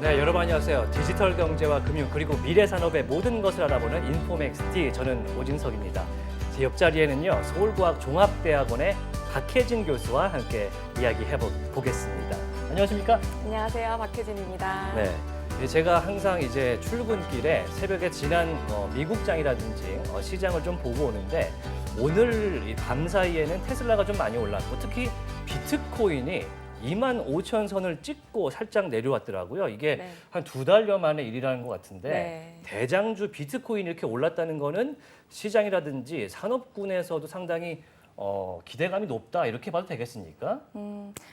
네, 여러분 안녕하세요. 디지털 경제와 금융 그리고 미래 산업의 모든 것을 알아보는 인포맥스티, 저는 오진석입니다. 제 옆자리에는요, 서울과학종합대학원의 박혜진 교수와 함께 이야기해 보겠습니다. 안녕하십니까? 안녕하세요, 박혜진입니다. 네, 제가 항상 이제 출근길에 새벽에 지난 미국장이라든지 시장을 좀 보고 오는데, 오늘 이 밤 사이에는 테슬라가 좀 많이 올랐고 특히 비트코인이 25,000선을 찍고 살짝 내려왔더라고요. 이게 네. 한 2달여 만의 일이라는 것 같은데, 네. 대장주 비트코인이 이렇게 올랐다는 거는 시장이라든지 산업군에서도 상당히 기대감이 높다, 이렇게 봐도 되겠습니까?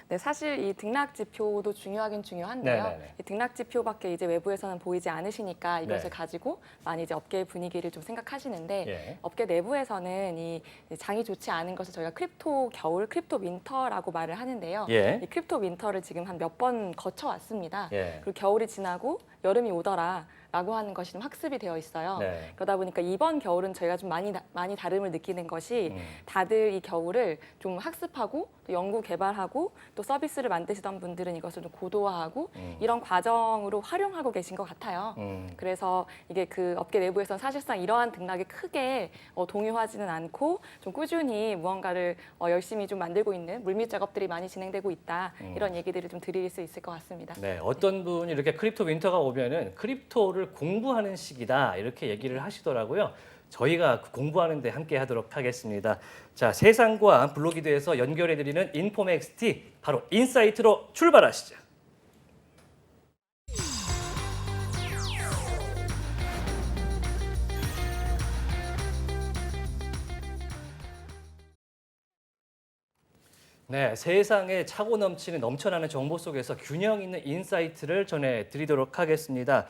네, 사실 이 등락 지표도 중요하긴 중요한데요. 네네네. 이 등락 지표밖에 이제 외부에서는 보이지 않으시니까 이것을 네. 가지고 많이 이제 업계의 분위기를 좀 생각하시는데, 예. 업계 내부에서는 이 장이 좋지 않은 것을 저희가 크립토 겨울, 크립토 윈터라고 말을 하는데요. 예. 이 크립토 윈터를 지금 한 몇 번 거쳐왔습니다. 예. 그리고 겨울이 지나고 여름이 오더라. 라고 하는 것이 좀 학습이 되어 있어요. 네. 그러다 보니까 이번 겨울은 저희가 좀 많이 다름을 느끼는 것이, 다들 이 겨울을 좀 학습하고 또 연구 개발하고 또 서비스를 만드시던 분들은 이것을 좀 고도화하고 이런 과정으로 활용하고 계신 것 같아요. 그래서 이게 그 업계 내부에서는 사실상 이러한 등락이 크게 동요하지는 않고 좀 꾸준히 무언가를 열심히 좀 만들고 있는 물밑 작업들이 많이 진행되고 있다. 이런 얘기들을 좀 드릴 수 있을 것 같습니다. 네, 어떤 분이 이렇게 크립토 윈터가 오면은 크립토를 공부하는 시기다, 이렇게 얘기를 하시더라고요. 저희가 공부하는데 함께 하도록 하겠습니다. 자, 세상과 블로기드에서 연결해드리는 인포맥스티, 바로 인사이트로 출발하시죠. 네, 세상에 차고 넘치는 넘쳐나는 정보 속에서 균형 있는 인사이트를 전해드리도록 하겠습니다.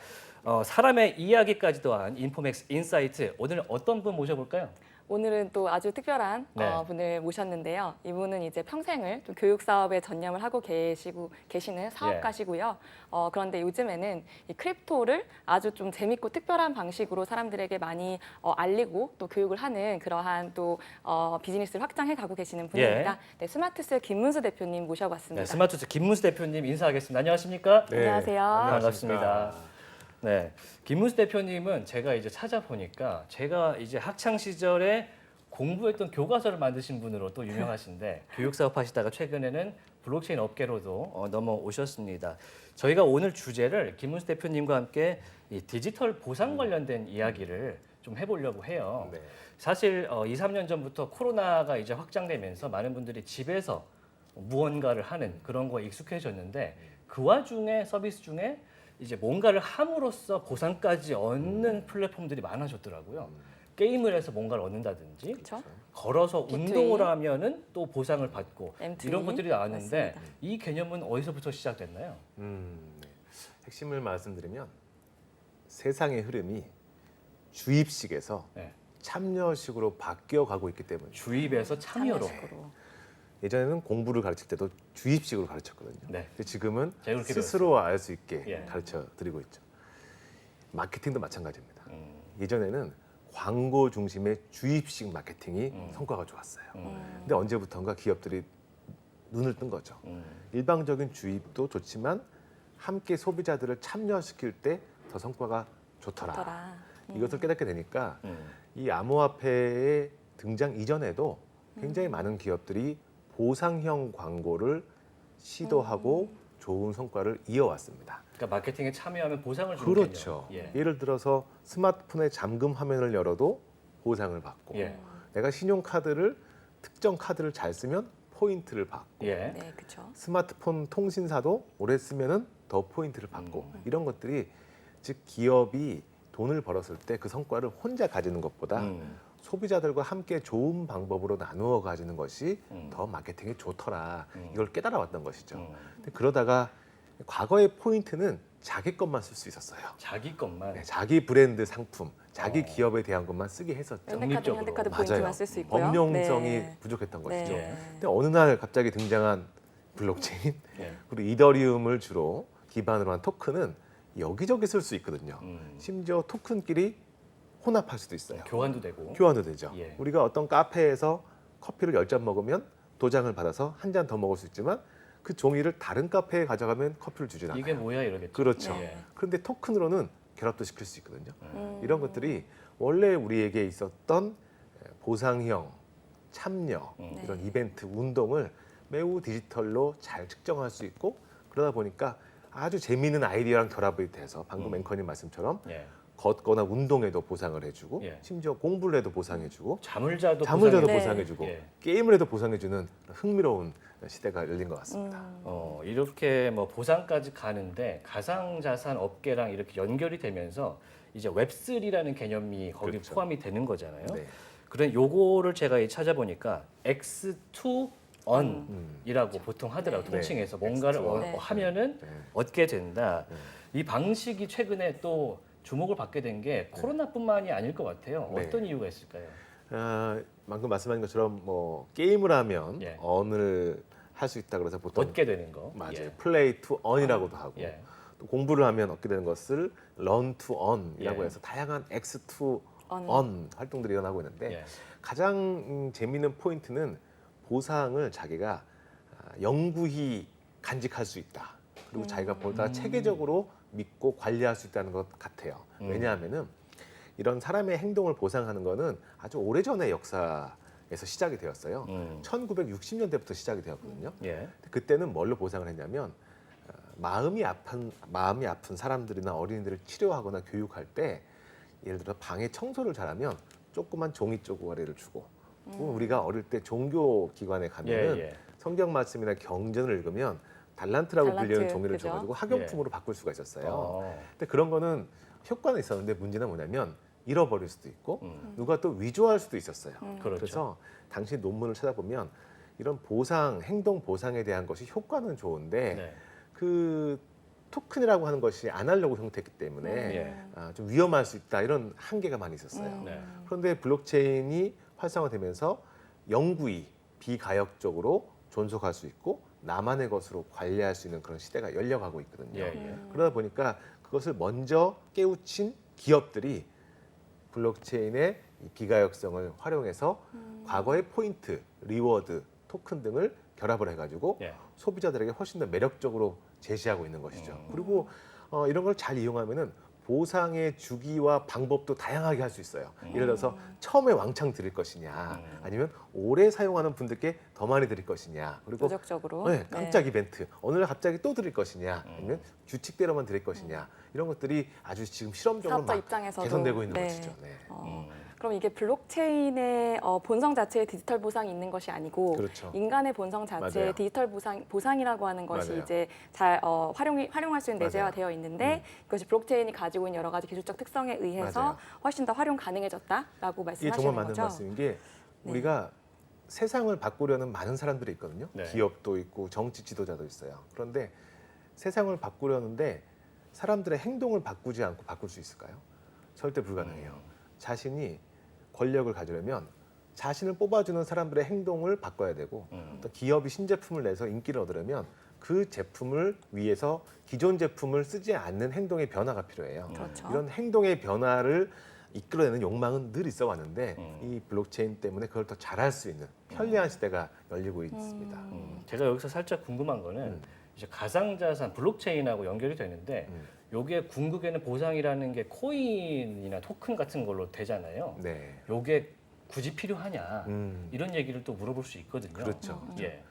사람의 이야기까지 더한 인포맥스 인사이트, 오늘 어떤 분 모셔볼까요? 오늘은 또 아주 특별한 네. 분을 모셨는데요. 이분은 이제 평생을 좀 교육 사업에 전념을 하고 계시는 사업가시고요. 그런데 요즘에는 이 크립토를 아주 좀 재밌고 특별한 방식으로 사람들에게 많이 알리고 또 교육을 하는 그러한 또 비즈니스를 확장해 가고 계시는 분입니다. 네, 스마트셀 김문수 대표님 모셔봤습니다. 네, 스마트스 김문수 대표님 인사하겠습니다. 안녕하십니까? 네. 안녕하세요. 반갑습니다. 네, 김문수 대표님은 제가 이제 찾아보니까 제가 이제 학창 시절에 공부했던 교과서를 만드신 분으로 또 유명하신데 교육 사업 하시다가 최근에는 블록체인 업계로도 넘어오셨습니다. 저희가 오늘 주제를 김문수 대표님과 함께 이 디지털 보상 관련된 이야기를 좀 해보려고 해요. 네. 사실 2, 3년 전부터 코로나가 이제 확장되면서 많은 분들이 집에서 무언가를 하는 그런 거에 익숙해졌는데, 그 와중에 서비스 중에 이제 뭔가를 함으로써 보상까지 얻는 플랫폼들이 많아졌더라고요. 게임을 해서 뭔가를 얻는다든지, 그렇죠? 걸어서 B2E. 운동을 하면은 또 보상을 받고, M2E. 이런 것들이 나왔는데, 맞습니다. 이 개념은 어디서부터 시작됐나요? 네. 핵심을 말씀드리면 세상의 흐름이 주입식에서 네. 참여식으로 바뀌어 가고 있기 때문에 주입에서 참여로. 참여식으로. 예전에는 공부를 가르칠 때도 주입식으로 가르쳤거든요. 네. 근데 지금은 제가 그렇게 스스로 알 수 있게 예. 가르쳐 드리고 있죠. 마케팅도 마찬가지입니다. 음. 예전에는 광고 중심의 주입식 마케팅이 성과가 좋았어요. 근데 언제부턴가 기업들이 눈을 뜬 거죠. 일방적인 주입도 좋지만 함께 소비자들을 참여시킬 때 더 성과가 좋더라. 좋더라. 이것을 깨닫게 되니까 음. 이 암호화폐의 등장 이전에도 굉장히 많은 기업들이 보상형 광고를 시도하고 좋은 성과를 이어왔습니다. 그러니까 마케팅에 참여하면 보상을 주는 그렇죠. 개념. 예. 예를 들어서 스마트폰의 잠금 화면을 열어도 보상을 받고, 예. 내가 신용카드를 특정 카드를 잘 쓰면 포인트를 받고, 예. 네, 그렇죠. 스마트폰 통신사도 오래 쓰면은 더 포인트를 받고, 이런 것들이 즉 기업이 돈을 벌었을 때 그 성과를 혼자 가지는 것보다 소비자들과 함께 좋은 방법으로 나누어 가지는 것이 더 마케팅에 좋더라. 이걸 깨달아왔던 것이죠. 근데 그러다가 과거의 포인트는 자기 것만 쓸 수 있었어요. 자기 것만. 네, 자기 브랜드 상품, 자기 기업에 대한 것만 쓰게 했었죠. 현대카드, 독립적으로. 현대카드 맞아요. 포인트만 쓸 수 있고요. 범용성이 네. 부족했던 네. 것이죠. 근데 어느 날 갑자기 등장한 블록체인, 예. 그리고 이더리움을 주로 기반으로 한 토큰은 여기저기 쓸 수 있거든요. 심지어 토큰끼리 혼합할 수도 있어요. 교환도 되고. 교환도 되죠. 예. 우리가 어떤 카페에서 커피를 10잔 먹으면 도장을 받아서 한 잔 더 먹을 수 있지만, 그 종이를 다른 카페에 가져가면 커피를 주진 않아요. 이게 뭐야 이러겠죠. 그렇죠. 예. 그런데 토큰으로는 결합도 시킬 수 있거든요. 이런 것들이 원래 우리에게 있었던 보상형, 참여, 이런 이벤트, 운동을 매우 디지털로 잘 측정할 수 있고 그러다 보니까 아주 재미있는 아이디어랑 결합이 돼서 방금 앵커님 말씀처럼 예. 걷거나 운동에도 보상을 해주고 예. 심지어 공부를 해도 보상해주고 잠을 자도 잠을 자도 보상해- 보상해주고 예. 게임을 해도 보상해주는 흥미로운 시대가 열린 것 같습니다. 이렇게 뭐 보상까지 가는데 가상자산 업계랑 이렇게 연결이 되면서 이제 웹3라는 개념이 거기 그렇죠. 포함이 되는 거잖아요. 네. 그래 요거를 제가 찾아보니까 X2 음. on이라고 보통 하더라고요. 네. 통칭해서 뭔가를 X2 on. 네. 하면은 네. 얻게 된다. 네. 이 방식이 최근에 또 주목을 받게 된 게 코로나뿐만이 아닐 것 같아요. 네. 어떤 이유가 있을까요? 방금 말씀하신 것처럼 뭐 게임을 하면 예. 언을 할 수 있다 그래서 보통 얻게 되는 거. 맞아요. 예. 플레이 투 언이라고도 하고 예. 또 공부를 하면 얻게 되는 것을 learn to earn이라고 예. 해서 다양한 X to on. earn 활동들이 일어나고 있는데 예. 가장 재미있는 포인트는 보상을 자기가 영구히 간직할 수 있다. 그리고 자기가 보다 체계적으로 믿고 관리할 수 있다는 것 같아요. 왜냐하면은 이런 사람의 행동을 보상하는 거는 아주 오래전의 역사에서 시작이 되었어요. 1960년대부터 시작이 되었거든요. 예. 그때는 뭘로 보상을 했냐면 마음이 아픈 사람들이나 어린이들을 치료하거나 교육할 때 예를 들어 방에 청소를 잘하면 조그만 종이 쪼가리를 주고 또 우리가 어릴 때 종교 기관에 가면은 예. 성경 말씀이나 경전을 읽으면 달란트라고 달란트, 불리는 종이를 그죠? 줘가지고 학용품으로 바꿀 수가 있었어요. 어. 근데 그런 거는 효과는 있었는데 문제는 뭐냐면 잃어버릴 수도 있고 누가 또 위조할 수도 있었어요. 그렇죠. 그래서 당시 논문을 찾아보면 이런 보상, 행동 보상에 대한 것이 효과는 좋은데 네. 그 토큰이라고 하는 것이 아날로그 형태이기 때문에 예. 좀 위험할 수 있다 이런 한계가 많이 있었어요. 네. 그런데 블록체인이 활성화되면서 영구히 비가역적으로 존속할 수 있고 나만의 것으로 관리할 수 있는 그런 시대가 열려가고 있거든요. 예. 그러다 보니까 그것을 먼저 깨우친 기업들이 블록체인의 이 비가역성을 활용해서 과거의 포인트, 리워드, 토큰 등을 결합을 해가지고 예. 소비자들에게 훨씬 더 매력적으로 제시하고 있는 것이죠. 그리고 이런 걸 잘 이용하면은 보상의 주기와 방법도 다양하게 할 수 있어요. 예를 들어서 처음에 왕창 드릴 것이냐, 아니면 오래 사용하는 분들께 더 많이 드릴 것이냐, 그리고 누적적으로. 네, 깜짝 이벤트, 어느 날 갑자기 또 드릴 것이냐, 아니면 규칙대로만 드릴 것이냐, 이런 것들이 아주 지금 실험적으로 사업자 막 입장에서도. 개선되고 있는 네. 것이죠. 네. 그럼 이게 블록체인의 본성 자체에 디지털 보상이 있는 것이 아니고 그렇죠. 인간의 본성 자체에 맞아요. 디지털 보상이라고 하는 것이 맞아요. 이제 잘 활용할 수 있는 맞아요. 내재화되어 있는데 그것이 블록체인이 가지고 있는 여러 가지 기술적 특성에 의해서 맞아요. 훨씬 더 활용 가능해졌다라고 이게 말씀하시는 정말 맞는 거죠. 말씀인 게 우리가 세상을 바꾸려는 많은 사람들이 있거든요. 네. 기업도 있고 정치 지도자도 있어요. 그런데 세상을 바꾸려는데 사람들의 행동을 바꾸지 않고 바꿀 수 있을까요? 절대 불가능해요. 자신이 권력을 가지려면 자신을 뽑아주는 사람들의 행동을 바꿔야 되고 또 기업이 신제품을 내서 인기를 얻으려면 그 제품을 위해서 기존 제품을 쓰지 않는 행동의 변화가 필요해요. 그렇죠. 이런 행동의 변화를 이끌어내는 욕망은 늘 있어 왔는데 이 블록체인 때문에 그걸 더 잘할 수 있는 편리한 시대가 열리고 있습니다. 제가 여기서 살짝 궁금한 거는 이제 가상자산 블록체인하고 연결이 되는데 요게 궁극에는 보상이라는 게 코인이나 토큰 같은 걸로 되잖아요. 네. 요게 굳이 필요하냐 음. 이런 얘기를 또 물어볼 수 있거든요. 그렇죠. 예.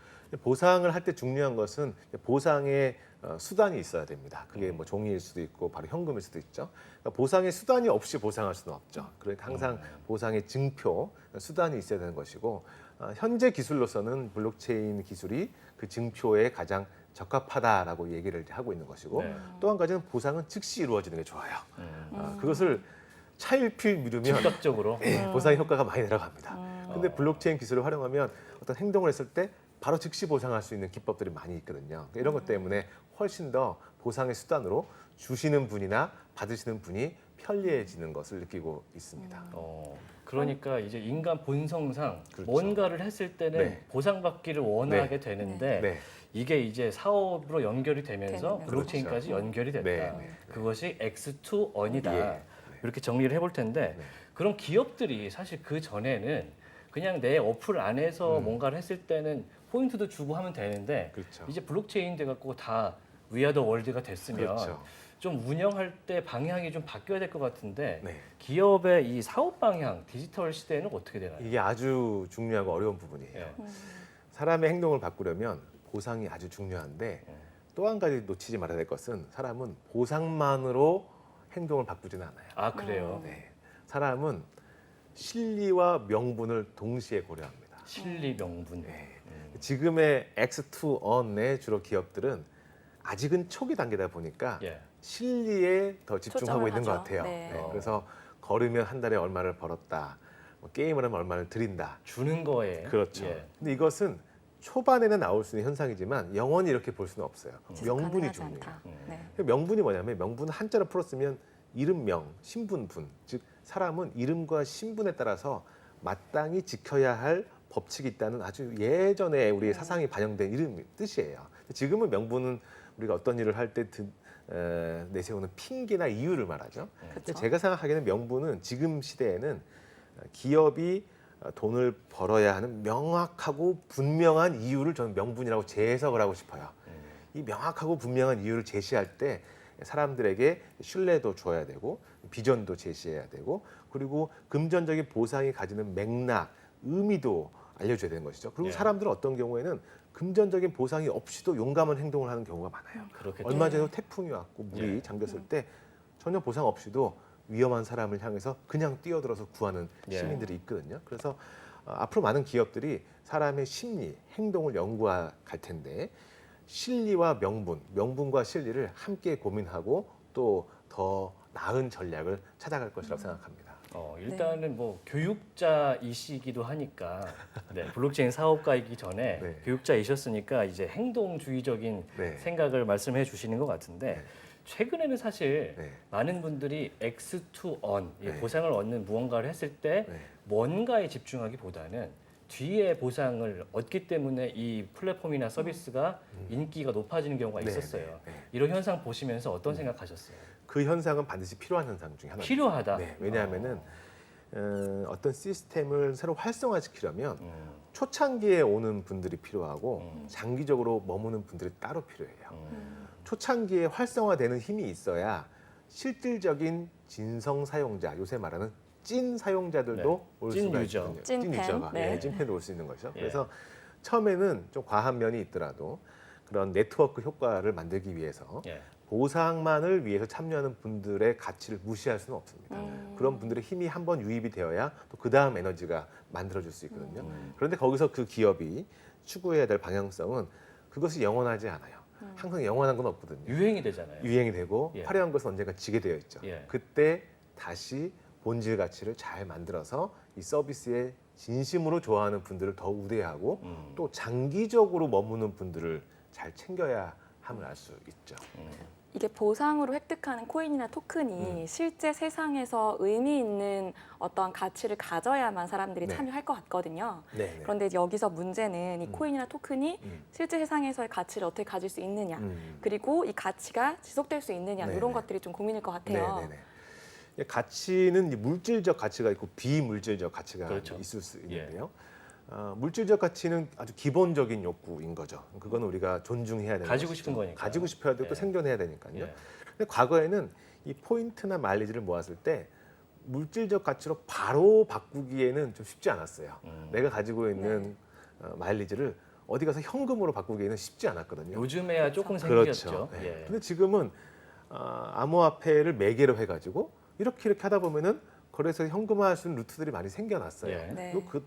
보상을 할 때 중요한 것은 보상의 수단이 있어야 됩니다. 그게 뭐 종이일 수도 있고 바로 현금일 수도 있죠. 그러니까 보상의 수단이 없이 보상할 수는 없죠. 그러니까 항상 보상의 증표, 수단이 있어야 되는 것이고 현재 기술로서는 블록체인 기술이 그 증표에 가장 적합하다라고 얘기를 하고 있는 것이고 네. 또 한 가지는 보상은 즉시 이루어지는 게 좋아요. 그것을 차일피일 미루면 즉각적으로 보상 효과가 많이 내려갑니다. 근데 블록체인 기술을 활용하면 어떤 행동을 했을 때 바로 즉시 보상할 수 있는 기법들이 많이 있거든요. 이런 것 때문에 훨씬 더 보상의 수단으로 주시는 분이나 받으시는 분이 편리해지는 것을 느끼고 있습니다. 그러니까 이제 인간 본성상 그렇죠. 뭔가를 했을 때는 네. 보상받기를 원하게 되는데 네. 이게 이제 사업으로 연결이 되면서 되면서. 블록체인까지 그렇죠. 연결이 됐다. 네, 네. 그것이 X2on이다. 예. 이렇게 정리를 해볼 텐데 네. 그럼 기업들이 사실 그 전에는 그냥 내 어플 안에서 뭔가를 했을 때는 포인트도 주고 하면 되는데 그렇죠. 이제 블록체인 돼갖고 다 위아더 월드가 됐으면 그렇죠. 좀 운영할 때 방향이 좀 바뀌어야 될 것 같은데 네. 기업의 이 사업 방향 디지털 시대에는 어떻게 되나요? 이게 아주 중요하고 어려운 부분이에요. 예. 사람의 행동을 바꾸려면 보상이 아주 중요한데 또 한 가지 놓치지 말아야 될 것은 사람은 보상만으로 행동을 바꾸지는 않아요. 아 그래요? 네. 사람은 실리와 명분을 동시에 고려합니다. 실리 명분. 네. 지금의 X2On의 주로 기업들은 아직은 초기 단계다 보니까 예. 실리에 더 집중하고 초점을 있는 것 하죠. 같아요. 네. 네. 그래서 걸으면 한 달에 얼마를 벌었다, 뭐 게임을 하면 얼마를 드린다. 주는 거에. 그렇죠. 예. 근데 이것은 초반에는 나올 수 있는 현상이지만 영원히 이렇게 볼 수는 없어요. 지속 명분이 가능하지 중요해요. 않다. 네. 명분이 뭐냐면 명분은 한자로 풀었으면 이름명, 신분분. 즉 사람은 이름과 신분에 따라서 마땅히 지켜야 할 법칙이 있다는 아주 예전에 우리의 사상이 반영된 이름 뜻이에요. 지금은 명분은 우리가 어떤 일을 할 때 내세우는 핑계나 이유를 말하죠. 근데 그렇죠. 제가 생각하기에는 명분은 지금 시대에는 기업이 돈을 벌어야 하는 명확하고 분명한 이유를 저는 명분이라고 재해석을 하고 싶어요. 이 명확하고 분명한 이유를 제시할 때 사람들에게 신뢰도 줘야 되고 비전도 제시해야 되고 그리고 금전적인 보상이 가지는 맥락, 의미도 알려줘야 되는 것이죠. 그리고 예. 사람들은 어떤 경우에는 금전적인 보상이 없이도 용감한 행동을 하는 경우가 많아요. 그렇겠죠. 얼마 전에 태풍이 왔고 물이 예. 잠겼을 때 전혀 보상 없이도 위험한 사람을 향해서 그냥 뛰어들어서 구하는 예. 시민들이 있거든요. 그래서 앞으로 많은 기업들이 사람의 심리, 행동을 연구할 텐데 실리와 명분, 명분과 실리를 함께 고민하고 또 더 나은 전략을 찾아갈 것이라고 생각합니다. 일단은 뭐 교육자이시기도 하니까 네, 블록체인 사업가이기 전에 네. 교육자이셨으니까 이제 행동주의적인 네. 생각을 말씀해 주시는 것 같은데 네. 최근에는 사실 네. 많은 분들이 X2On 이 네. 보상을 얻는 무언가를 했을 때 네. 뭔가에 집중하기보다는 뒤에 보상을 얻기 때문에 이 플랫폼이나 서비스가 인기가 높아지는 경우가 네, 있었어요. 네, 네. 이런 현상 보시면서 어떤 생각하셨어요? 그 현상은 반드시 필요한 현상 중에 하나입니다. 필요하다. 네, 왜냐하면은 어떤 시스템을 새로 활성화시키려면 초창기에 오는 분들이 필요하고 장기적으로 머무는 분들이 따로 필요해요. 초창기에 활성화되는 힘이 있어야 실질적인 진성 사용자, 요새 말하는 찐 사용자들도 네. 올 찐 수가 유저. 있거든요. 찐팬. 유저가 네. 찐팬도 올 수 있는 거죠. 예. 그래서 처음에는 좀 과한 면이 있더라도 그런 네트워크 효과를 만들기 위해서 예. 보상만을 위해서 참여하는 분들의 가치를 무시할 수는 없습니다. 그런 분들의 힘이 한번 유입이 되어야 또 그 다음 에너지가 만들어질 수 있거든요. 그런데 거기서 그 기업이 추구해야 될 방향성은 그것이 영원하지 않아요. 항상 영원한 건 없거든요. 유행이 되잖아요. 유행이 되고 예. 화려한 것은 언젠가 지게 되어 있죠. 예. 그때 다시 본질 가치를 잘 만들어서 이 서비스에 진심으로 좋아하는 분들을 더 우대하고 또 장기적으로 머무는 분들을 잘 챙겨야 함을 알 수 있죠. 이게 보상으로 획득하는 코인이나 토큰이 실제 세상에서 의미 있는 어떤 가치를 가져야만 사람들이 네. 참여할 것 같거든요. 네. 그런데 여기서 문제는 이 코인이나 토큰이 음. 실제 세상에서의 가치를 어떻게 가질 수 있느냐, 음. 그리고 이 가치가 지속될 수 있느냐 네, 이런 네. 것들이 좀 고민일 것 같아요. 네네네. 가치는 이제 물질적 가치가 있고 비물질적 가치가 그렇죠. 있을 수 있는데요. 물질적 가치는 아주 기본적인 욕구인 거죠. 그거는 우리가 존중해야 되는 가지고 것이죠. 싶은 거니까. 가지고 싶어야 되고 또 예. 생존해야 되니까요. 예. 근데 과거에는 이 포인트나 마일리지를 모았을 때 물질적 가치로 바로 바꾸기에는 좀 쉽지 않았어요. 내가 가지고 있는 마일리지를 어디 가서 현금으로 바꾸기에는 쉽지 않았거든요. 요즘에야 조금 그렇죠. 생겼죠. 네. 예. 근데 지금은 암호화폐를 매개로 해가지고 이렇게 하다 보면은 거래소에 현금화할 수 있는 루트들이 많이 생겨났어요. 예. 네. 그리고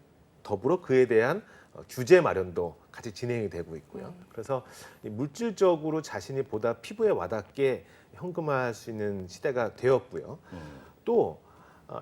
더불어 그에 대한 규제 마련도 같이 진행이 되고 있고요. 그래서 이 물질적으로 자신이 보다 피부에 와닿게 현금화할 수 있는 시대가 되었고요. 또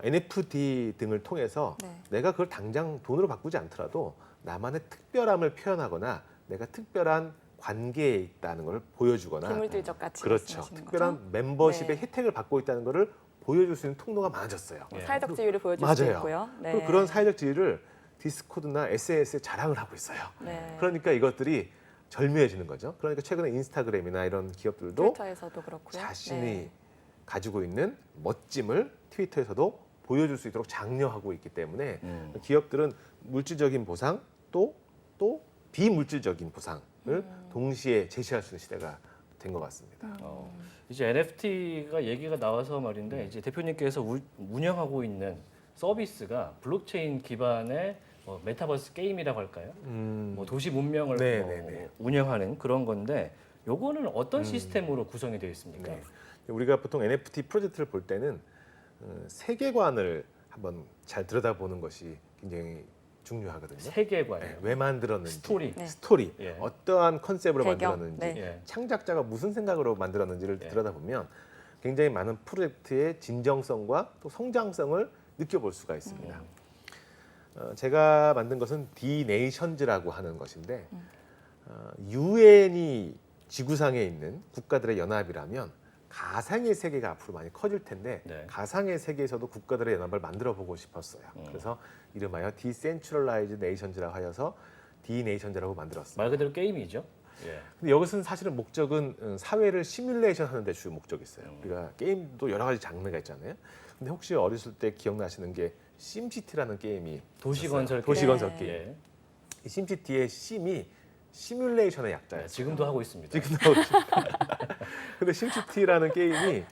NFT 등을 통해서 네. 내가 그걸 당장 돈으로 바꾸지 않더라도 나만의 특별함을 표현하거나 내가 특별한 관계에 있다는 걸 보여주거나 비물질적 가치 그렇죠. 말씀하시는 특별한 거죠? 멤버십의 네. 혜택을 받고 있다는 것을 보여줄 수 있는 통로가 많아졌어요. 예. 사회적 지위를 보여줄 수 맞아요. 있고요. 네. 그리고 그런 사회적 지위를 디스코드나 SNS에 자랑을 하고 있어요. 네. 그러니까 이것들이 절묘해지는 거죠. 그러니까 최근에 인스타그램이나 이런 기업들도 트위터에서도 그렇고요. 자신이 네. 가지고 있는 멋짐을 트위터에서도 보여줄 수 있도록 장려하고 있기 때문에 기업들은 물질적인 보상 또 비물질적인 보상을 동시에 제시할 수 있는 시대가 된 것 같습니다. 이제 NFT가 얘기가 나와서 말인데 이제 대표님께서 운영하고 있는 서비스가 블록체인 기반의 메타버스 게임이라고 할까요? 뭐 도시 문명을 네. 운영하는 그런 건데 요거는 어떤 시스템으로 구성이 되어 있습니까? 네. 우리가 보통 NFT 프로젝트를 볼 때는 세계관을 한번 잘 들여다보는 것이 굉장히 중요하거든요. 세계관, 네, 왜 만들었는지, 스토리. 네. 스토리, 예. 어떠한 컨셉으로 배경, 만들었는지, 네. 예. 창작자가 무슨 생각으로 만들었는지를 예. 들여다보면 굉장히 많은 프로젝트의 진정성과 또 성장성을 느껴볼 수가 있습니다. 제가 만든 것은 디네이션즈라고 하는 것인데 유엔이 지구상에 있는 국가들의 연합이라면 가상의 세계가 앞으로 많이 커질 텐데 네. 가상의 세계에서도 국가들의 연합을 만들어 보고 싶었어요. 그래서 이름하여 Decentralized Nations라고 하여서 디네이션즈라고 만들었습니다. 말 그대로 게임이죠. 예. 근데 여기서는 사실은 목적은 사회를 시뮬레이션 하는 데 주 목적이 있어요. 우리가 게임도 여러 가지 장르가 있잖아요. 근데 혹시 어렸을 때 기억나시는 게 심시티라는 게임이 도시 있었어요. 건설 도시 게임. 건설 네. 게임. 예. 이 심시티의 심이 시뮬레이션의 약자예요. 지금도 하고 있습니다. 지금도 근데 심시티라는 게임이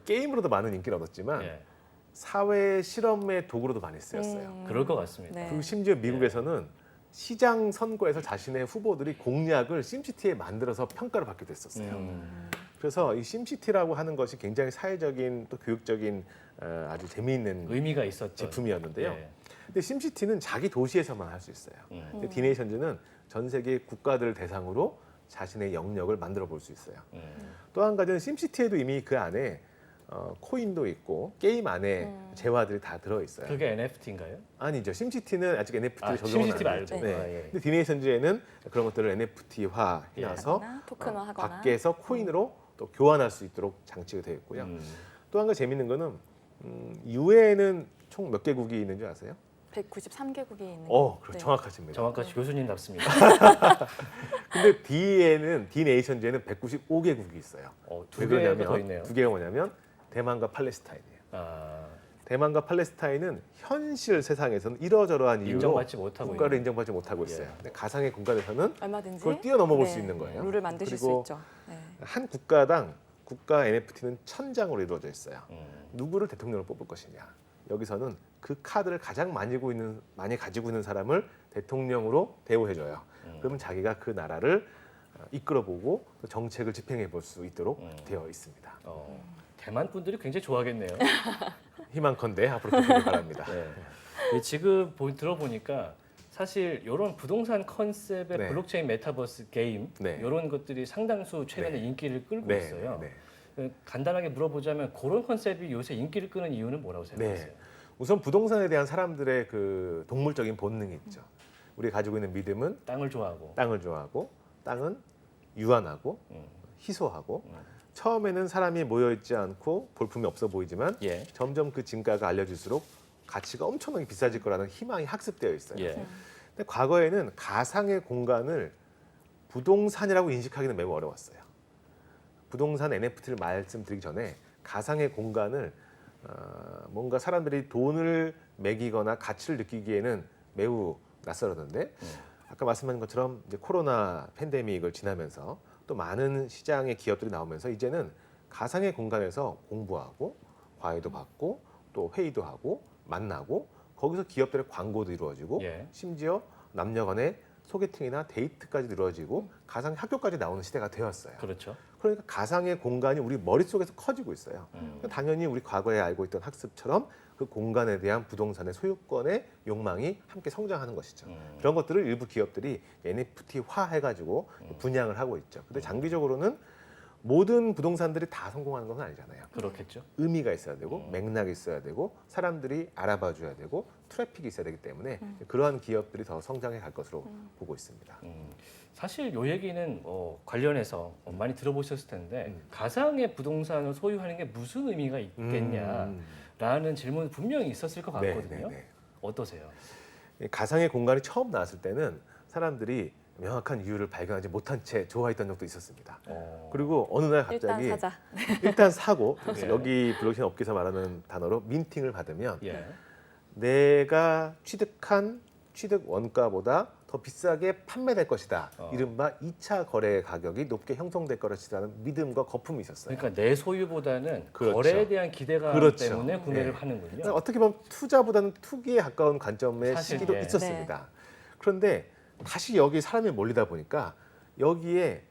게임으로도 많은 인기를 얻었지만 예. 사회 실험의 도구로도 많이 쓰였어요. 그럴 것 같습니다. 네. 그리고 심지어 미국에서는 시장 선거에서 자신의 후보들이 공약을 심시티에 만들어서 평가를 받기도 했었어요. 그래서 이 심시티라고 하는 것이 굉장히 사회적인 또 교육적인 아주 재미있는 의미가 있었던 제품이었는데요. 예. 근데 심시티는 자기 도시에서만 할 수 있어요. 근데 디네이션즈는 전 세계 국가들을 대상으로 자신의 영역을 만들어 볼 수 있어요. 또 한 가지는 심시티에도 이미 그 안에 코인도 있고 게임 안에 재화들이 다 들어 있어요. 그게 NFT인가요? 아니죠. 심시티는 아직 NFT를 적용은 심시티 안 말고. 했죠. 네. 아, 예. 근데 디네이션즈에는 그런 것들을 NFT화 해놔서 하거나 토큰화하거나. 밖에서 코인으로 또 교환할 수 있도록 장치가 되어 있고요. 또 한 가지 재밌는 거는 유엔은 총 몇 개국이 있는 줄 아세요? 193개국이 있는. 그렇죠. 정확하십니다. 정확하시 교수님답습니다. 근데 디네이션즈에는 195개국이 있어요. 두 왜 개가 더 그러냐면 있네요. 두 개가 뭐냐면 대만과 팔레스타인이에요. 아, 대만과 팔레스타인은 현실 세상에서는 이러저러한 이유로 인정받지 못하고 국가를 있는. 인정받지 못하고 있어요. 예. 근데 가상의 공간에서는 얼마든지 그걸 뛰어넘어 볼 네. 수 있는 거예요. 룰을 만드실 수 그리고 있죠. 네. 한 국가당 국가 NFT는 1000장으로 이루어져 있어요. 음. 누구를 대통령으로 뽑을 것이냐. 여기서는 그 카드를 가장 많이 가지고 있는 사람을 대통령으로 대우해줘요. 그러면 자기가 그 나라를 이끌어보고 또 정책을 집행해 볼 수 있도록 되어 있습니다. 대만 분들이 굉장히 좋아하겠네요. 희망컨대 앞으로 되길 바랍니다. 네. 지금 들어보니까 사실 이런 부동산 컨셉의 네. 블록체인 메타버스 게임 네. 이런 것들이 상당수 최근에 네. 인기를 끌고 네, 있어요. 네. 간단하게 물어보자면 그런 컨셉이 요새 인기를 끄는 이유는 뭐라고 생각하세요? 네. 우선 부동산에 대한 사람들의 그 동물적인 본능이 있죠. 우리가 가지고 있는 믿음은 땅을 좋아하고 땅을 좋아하고 땅은 유한하고 희소하고 처음에는 사람이 모여 있지 않고 볼품이 없어 보이지만 예. 점점 그 진가가 알려질수록 가치가 엄청나게 비싸질 거라는 희망이 학습되어 있어요. 예. 근데 과거에는 가상의 공간을 부동산이라고 인식하기는 매우 어려웠어요. 부동산 NFT를 말씀드리기 전에 가상의 공간을 뭔가 사람들이 돈을 매기거나 가치를 느끼기에는 매우 낯설었는데 아까 말씀하신 것처럼 이제 코로나 팬데믹을 지나면서 또 많은 시장의 기업들이 나오면서 이제는 가상의 공간에서 공부하고 과외도 받고 또 회의도 하고 만나고 거기서 기업들의 광고도 이루어지고 예. 심지어 남녀 간의 소개팅이나 데이트까지 이루어지고 가상 학교까지 나오는 시대가 되었어요. 그렇죠. 그러니까 가상의 공간이 우리 머릿속에서 커지고 있어요. 당연히 우리 과거에 알고 있던 학습처럼 그 공간에 대한 부동산의 소유권의 욕망이 함께 성장하는 것이죠. 그런 것들을 일부 기업들이 NFT화 해가지고 분양을 하고 있죠. 근데 장기적으로는 모든 부동산들이 다 성공하는 건 아니잖아요. 그렇겠죠. 의미가 있어야 되고 맥락이 있어야 되고 사람들이 알아봐 줘야 되고 트래픽이 있어야 되기 때문에 그러한 기업들이 더 성장해 갈 것으로 보고 있습니다. 사실 요 얘기는 관련해서 많이 들어보셨을 텐데 가상의 부동산을 소유하는 게 무슨 의미가 있겠냐라는 질문이 분명히 있었을 것 같거든요. 네. 어떠세요? 가상의 공간이 처음 나왔을 때는 사람들이 명확한 이유를 발견하지 못한 채 좋아했던 적도 있었습니다. 어. 그리고 어느 날 일단 갑자기 사자. 일단 사고 예. 여기 블록체인 업계에서 말하는 단어로 민팅을 받으면 예. 내가 취득한 취득 원가보다 더 비싸게 판매될 것이다. 이른바 2차 거래 가격이 높게 형성될 것이라는 믿음과 거품이 있었어요. 그러니까 내 소유보다는 그렇죠. 거래에 대한 기대감 그렇죠. 때문에 구매를 예. 하는군요. 그러니까 어떻게 보면 투자보다는 투기에 가까운 관점의 사실, 시기도 예. 있었습니다. 그런데 다시 여기 사람이 몰리다 보니까 여기에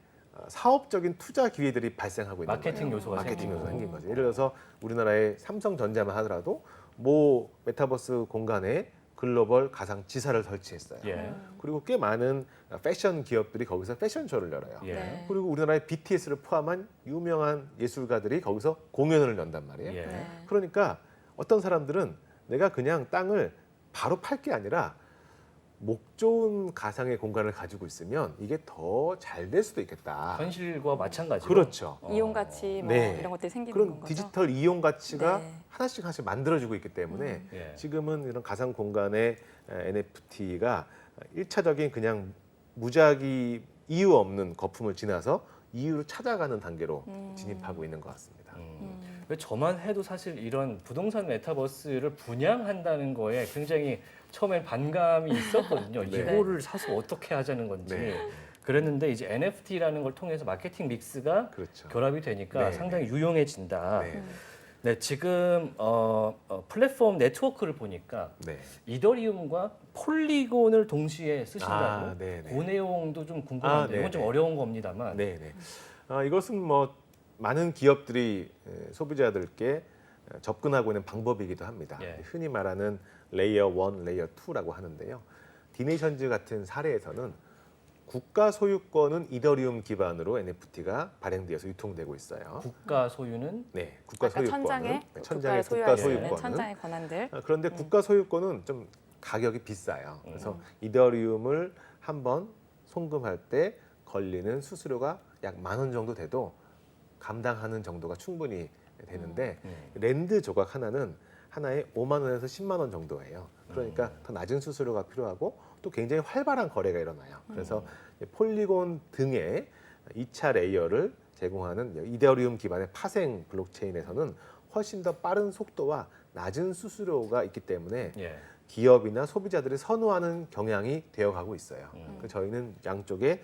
사업적인 투자 기회들이 발생하고 있는 마케팅 거예요. 요소가 마케팅 생기고. 요소가 생긴 거죠. 예를 들어서 우리나라의 삼성전자만 하더라도 모 메타버스 공간에 글로벌 가상 지사를 설치했어요. 예. 그리고 꽤 많은 패션 기업들이 거기서 패션쇼를 열어요. 예. 네. 그리고 우리나라의 BTS를 포함한 유명한 예술가들이 거기서 공연을 연단 말이에요. 예. 네. 그러니까 어떤 사람들은 내가 그냥 땅을 바로 팔 게 아니라 목 좋은 가상의 공간을 가지고 있으면 이게 더 잘 될 수도 있겠다. 현실과 마찬가지로. 그렇죠. 이용 가치 뭐 네. 이런 것들이 생기는 그런 거죠. 디지털 이용 가치가 네. 하나씩 만들어지고 있기 때문에 예. 지금은 이런 가상 공간의 NFT가 일차적인 그냥 무작위 이유 없는 거품을 지나서 이유를 찾아가는 단계로 진입하고 있는 것 같습니다. 왜 저만 해도 사실 이런 부동산 메타버스를 분양한다는 거에 굉장히 처음엔 반감이 있었거든요. 네. 이거를 사서 어떻게 하자는 건지. 네. 그랬는데 이제 NFT라는 걸 통해서 마케팅 믹스가 그렇죠. 결합이 되니까 네, 상당히 유용해진다. 네. 네, 지금 플랫폼 네트워크를 보니까 네. 이더리움과 폴리곤을 동시에 쓰신다고. 아, 네, 네. 그 내용도 좀 궁금한데 아, 이건 좀 네, 네. 어려운 겁니다만. 네, 네. 이것은 뭐 많은 기업들이 소비자들께 접근하고 있는 방법이기도 합니다. 예. 흔히 말하는 레이어 1, 레이어 2라고 하는데요. 디네이션즈 같은 사례에서는 국가 소유권은 이더리움 기반으로 NFT가 발행되어서 유통되고 있어요. 국가 소유는 네, 국가 아까 소유권은 천장에 천장의 국가 국가 소유할 수 있는 소유권은 천장의 권한들. 그런데 국가 소유권은 좀 가격이 비싸요. 그래서 이더리움을 한번 송금할 때 걸리는 수수료가 약 10,000원 정도 돼도 감당하는 정도가 충분히 되는데 랜드 조각 하나는 하나에 5만 원에서 10만 원 정도예요. 그러니까 더 낮은 수수료가 필요하고 또 굉장히 활발한 거래가 일어나요. 그래서 폴리곤 등의 2차 레이어를 제공하는 이더리움 기반의 파생 블록체인에서는 훨씬 더 빠른 속도와 낮은 수수료가 있기 때문에 예. 기업이나 소비자들이 선호하는 경향이 되어가고 있어요. 그래서 저희는 양쪽의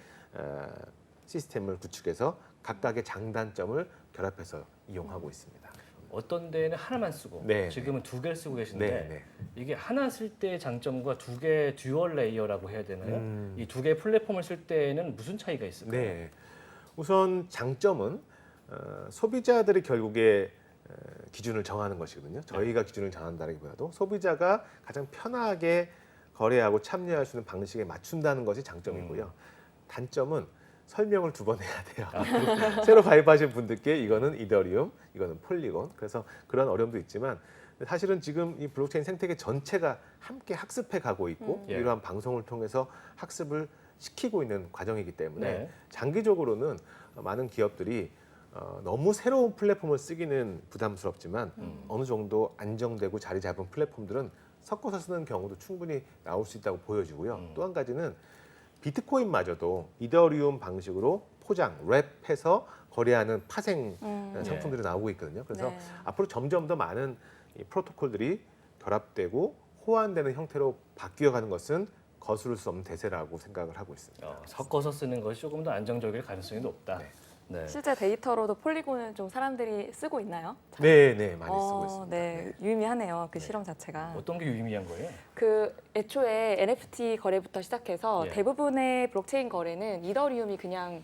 시스템을 구축해서 각각의 장단점을 결합해서 이용하고 있습니다. 어떤 데는 하나만 쓰고 네, 지금은 두 개를 쓰고 계신데 네, 네. 이게 하나 쓸 때의 장점과 두 개 듀얼 레이어라고 해야 되나요? 음. 이 두 개의 플랫폼을 쓸 때는 무슨 차이가 있을까요? 네. 우선 장점은 소비자들이 결국에 기준을 정하는 것이거든요. 저희가 기준을 정한다기보다도 소비자가 가장 편하게 거래하고 참여할 수 있는 방식에 맞춘다는 것이 장점이고요. 단점은 설명을 2번 해야 돼요. 새로 가입하신 분들께 이거는 이더리움, 이거는 폴리곤. 그래서 그런 어려움도 있지만 사실은 지금 이 블록체인 생태계 전체가 함께 학습해 가고 있고 예. 이러한 방송을 통해서 학습을 시키고 있는 과정이기 때문에 네. 장기적으로는 많은 기업들이 너무 새로운 플랫폼을 쓰기는 부담스럽지만 어느 정도 안정되고 자리 잡은 플랫폼들은 섞어서 쓰는 경우도 충분히 나올 수 있다고 보여지고요. 또 한 가지는 비트코인마저도 이더리움 방식으로 포장, 랩해서 거래하는 파생 상품들이 나오고 있거든요. 그래서 네. 앞으로 점점 더 많은 이 프로토콜들이 결합되고 호환되는 형태로 바뀌어가는 것은 거스를 수 없는 대세라고 생각을 하고 있습니다. 섞어서 쓰는 것이 조금 더 안정적일 가능성이 높다. 네. 네. 실제 데이터로도 폴리곤은 좀 사람들이 쓰고 있나요? 네, 네, 많이 쓰고 있습니다. 네, 유의미하네요. 그 실험 자체가. 어떤 게 유의미한 거예요? 그 애초에 NFT 거래부터 시작해서 예. 대부분의 블록체인 거래는 이더리움이 그냥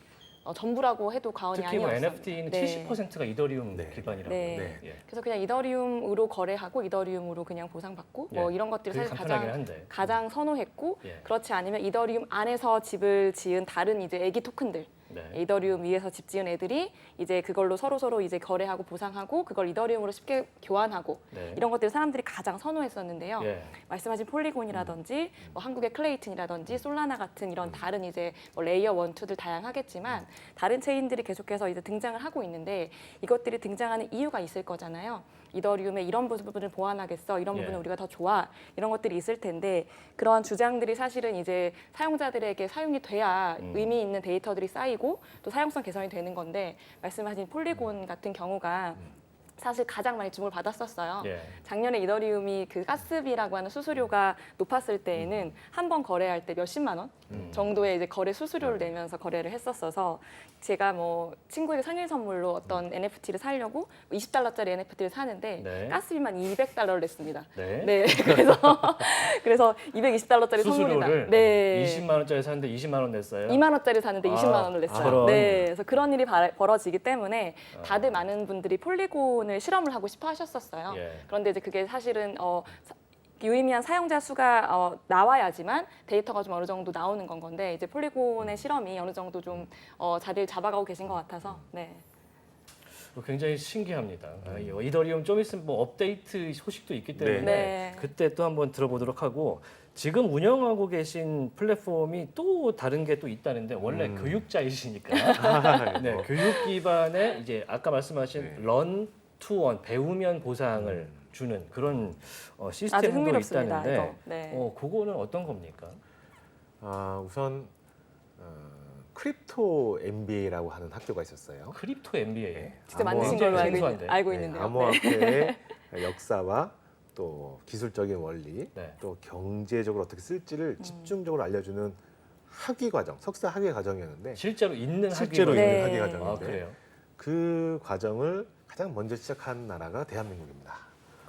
전부라고 해도 과언이 특히 뭐 아니었어요. NFT는 네. 70%가 이더리움 네. 기반이라고. 네. 예. 그래서 그냥 이더리움으로 거래하고 이더리움으로 그냥 보상받고 뭐 예. 이런 것들이 되게 사실 간편하긴 한데. 가장 선호했고 예. 그렇지 않으면 이더리움 안에서 집을 지은 다른 이제 애기 토큰들 네. 이더리움 위에서 집 지은 애들이 이제 그걸로 서로 이제 거래하고 보상하고 그걸 이더리움으로 쉽게 교환하고 네. 이런 것들을 사람들이 가장 선호했었는데요. 예. 말씀하신 폴리곤이라든지 뭐 한국의 클레이튼이라든지 솔라나 같은 이런 다른 이제 뭐 레이어 1, 2들 다양하겠지만 다른 체인들이 계속해서 이제 등장을 하고 있는데 이것들이 등장하는 이유가 있을 거잖아요. 이더리움의 이런 부분을 보완하겠어, 이런 예. 부분을 우리가 더 좋아, 이런 것들이 있을 텐데 그러한 주장들이 사실은 이제 사용자들에게 사용이 돼야 의미 있는 데이터들이 쌓이고 또 사용성 개선이 되는 건데 말씀하신 폴리곤 같은 경우가 사실 가장 많이 주목을 받았었어요. 예. 작년에 이더리움이 그 가스비라고 하는 수수료가 높았을 때에는 한 번 거래할 때 몇십만 원 정도의 이제 거래 수수료를 내면서 거래를 했었어서 제가 뭐 친구에게 생일 선물로 어떤 NFT를 사려고 $20짜리 NFT를 사는데 네. 가스비만 $200를 냈습니다. 네. 네, 그래서 $220짜리 선물이다. 수수료를 네. 20만 원짜리 샀는데 20만 원 냈어요. 2만 원짜리 사는데 아, 20만 원을 냈어요. 저런. 네, 그래서 그런 일이 벌어지기 때문에 다들 많은 분들이 폴리곤을 실험을 하고 싶어 하셨었어요. 예. 그런데 이제 그게 사실은 유의미한 사용자 수가 나와야지만 데이터가 좀 어느 정도 나오는 건데 이제 폴리곤의 실험이 어느 정도 좀 자리를 잡아가고 계신 것 같아서 네. 굉장히 신기합니다. 이더리움 좀 있으면 뭐 업데이트 소식도 있기 때문에 네. 그때 또 한번 들어보도록 하고 지금 운영하고 계신 플랫폼이 또 다른 게 또 있다는데 원래 교육자이시니까 네, 교육 기반의 이제 아까 말씀하신 네. 런 투 원 배우면 보상을 주는 그런 아주 시스템도 흥미롭습니다. 있다는데 이거. 네. 그거는 어떤 겁니까? 우선 크립토 MBA라고 하는 학교가 있었어요. 크립토 MBA. 네. 진짜 만드신 굉장히 걸로 생소한데. 알고 네, 있는데요. 암호화폐의 역사와 또 기술적인 원리, 네. 또 경제적으로 어떻게 쓸지를 집중적으로 알려주는 학위 과정, 석사 학위 과정이었는데 실제로 있는 실제로 학위로. 있는 네. 학위 아, 과정인데 그래요? 그 과정을 가장 먼저 시작한 나라가 대한민국입니다.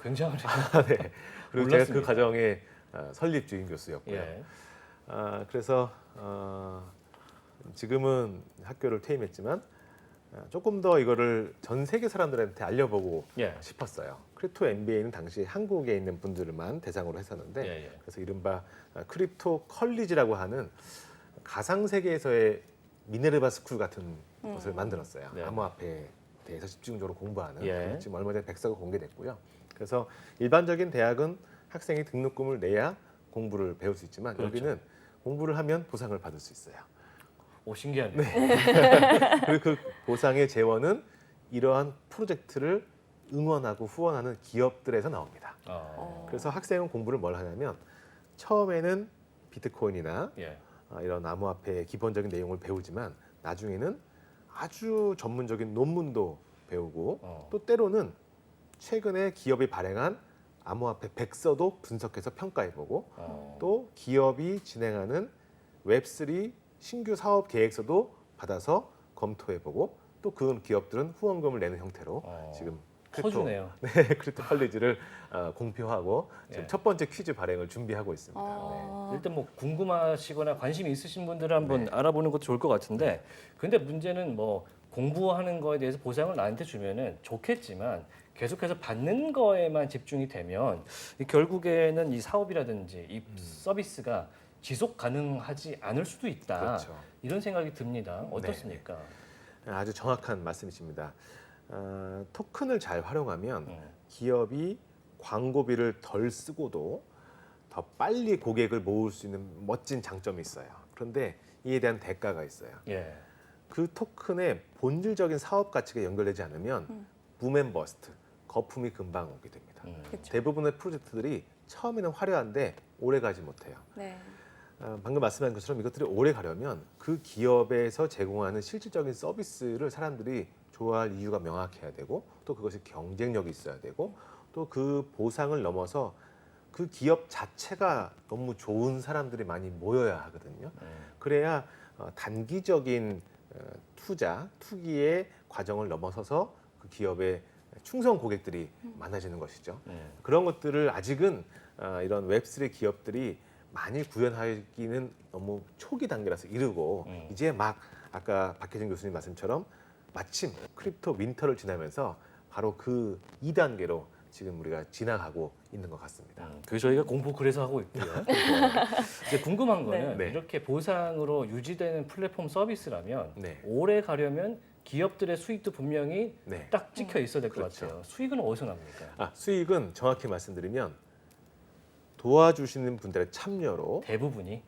굉장하네요. 네. 그리고 몰랐습니다. 제가 그 과정의 설립 주임 교수였고요. 예. 그래서 지금은 학교를 퇴임했지만 조금 더 이거를 전 세계 사람들한테 알려보고 예. 싶었어요. 크립토 MBA는 당시 한국에 있는 분들만 대상으로 했었는데 예, 예. 그래서 이른바 크립토 컬리지라고 하는 가상 세계에서의 미네르바 스쿨 같은 것을 만들었어요. 네. 암호화폐에 대해서 집중적으로 공부하는. 예. 지금 얼마 전에 백서가 공개됐고요. 그래서 일반적인 대학은 학생이 등록금을 내야 공부를 배울 수 있지만 그렇죠. 여기는 공부를 하면 보상을 받을 수 있어요. 오 신기하네요. 그리고 그 보상의 재원은 이러한 프로젝트를 응원하고 후원하는 기업들에서 나옵니다. 그래서 학생은 공부를 뭘 하냐면 처음에는 비트코인이나 예. 이런 암호화폐의 기본적인 내용을 배우지만 나중에는 아주 전문적인 논문도 배우고 또 때로는 최근에 기업이 발행한 암호화폐 백서도 분석해서 평가해보고 또 기업이 진행하는 웹3 신규 사업 계획서도 받아서 검토해보고 또 그 기업들은 후원금을 내는 형태로 지금 커주네요. 네, 크립토 컬리지를 공표하고 지금 예. 첫 번째 퀴즈 발행을 준비하고 있습니다. 일단 뭐 궁금하시거나 관심이 있으신 분들은 한번 네. 알아보는 것도 좋을 것 같은데 근데 문제는 뭐 공부하는 거에 대해서 보상을 나한테 주면은 좋겠지만 계속해서 받는 거에만 집중이 되면 결국에는 이 사업이라든지 이 서비스가 지속 가능하지 않을 수도 있다. 그렇죠. 이런 생각이 듭니다. 어떻습니까? 아주 정확한 말씀이십니다. 토큰을 잘 활용하면 기업이 광고비를 덜 쓰고도 더 빨리 고객을 모을 수 있는 멋진 장점이 있어요. 그런데 이에 대한 대가가 있어요. 예. 그 토큰의 본질적인 사업 가치가 연결되지 않으면 붐앤버스트, 거품이 금방 오게 됩니다. 그렇죠. 대부분의 프로젝트들이 처음에는 화려한데 오래 가지 못해요. 네. 방금 말씀하신 것처럼 이것들이 오래 가려면 그 기업에서 제공하는 실질적인 서비스를 사람들이 좋아할 이유가 명확해야 되고 또 그것이 경쟁력이 있어야 되고 또 그 보상을 넘어서 그 기업 자체가 너무 좋은 사람들이 많이 모여야 하거든요. 그래야 단기적인 투기의 과정을 넘어서서 그 기업의 충성 고객들이 많아지는 것이죠. 그런 것들을 아직은 이런 웹3 기업들이 많이 구현하기는 너무 초기 단계라서 이르고 이제 막 아까 박혜진 교수님 말씀처럼 마침 크립토 윈터를 지나면서 바로 그 2단계로 지금 우리가 지나가고 있는 것 같습니다. 그 저희가 공부 그래서 하고 있고요. 이제 궁금한 거는 네. 이렇게 보상으로 유지되는 플랫폼 서비스라면 네. 오래 가려면 기업들의 수익도 분명히 네. 딱 찍혀 있어야 될 것 그렇죠. 같아요. 수익은 어디서 납니까? 수익은 정확히 말씀드리면 도와주시는 분들의 참여로 대부분이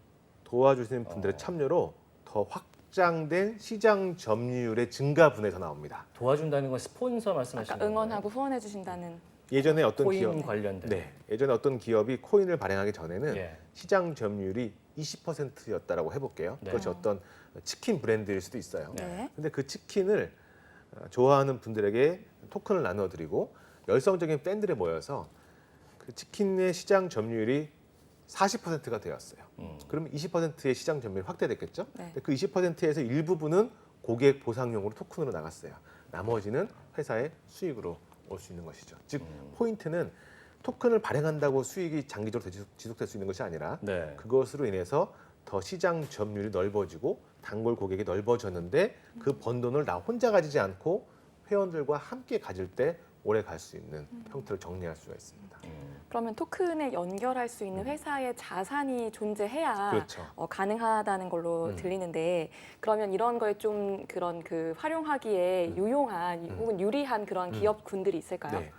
도와주시는 분들의 참여로 더 확장된 시장 점유율의 증가분에서 나옵니다. 도와준다는 건 스폰서 말씀하시는 아까 건가요? 응원하고 후원해 주신다는 예전에 어떤 코인 기업 관련된. 네, 예전에 어떤 기업이 코인을 발행하기 전에는 예. 시장 점유율이 20%였다라고 해볼게요. 네. 그것이 어떤 치킨 브랜드일 수도 있어요. 네. 근데 그 치킨을 좋아하는 분들에게 토큰을 나눠드리고 열성적인 팬들이 모여서 그 치킨의 시장 점유율이 40%가 되었어요. 그러면 20%의 시장 점유율이 확대됐겠죠? 네. 근데 그 20%에서 일부분은 고객 보상용으로 토큰으로 나갔어요. 나머지는 회사의 수익으로 올 수 있는 것이죠. 즉 포인트는 토큰을 발행한다고 수익이 장기적으로 지속될 수 있는 것이 아니라 네. 그것으로 인해서 더 시장 점유율이 넓어지고 단골 고객이 넓어졌는데 그 번 돈을 나 혼자 가지지 않고 회원들과 함께 가질 때 오래 갈 수 있는 형태로 정리할 수가 있습니다. 그러면 토큰에 연결할 수 있는 회사의 자산이 존재해야 그렇죠. 가능하다는 걸로 들리는데 그러면 이런 거에 좀 그런 그 활용하기에 유용한 혹은 유리한 그런 기업군들이 있을까요? 네.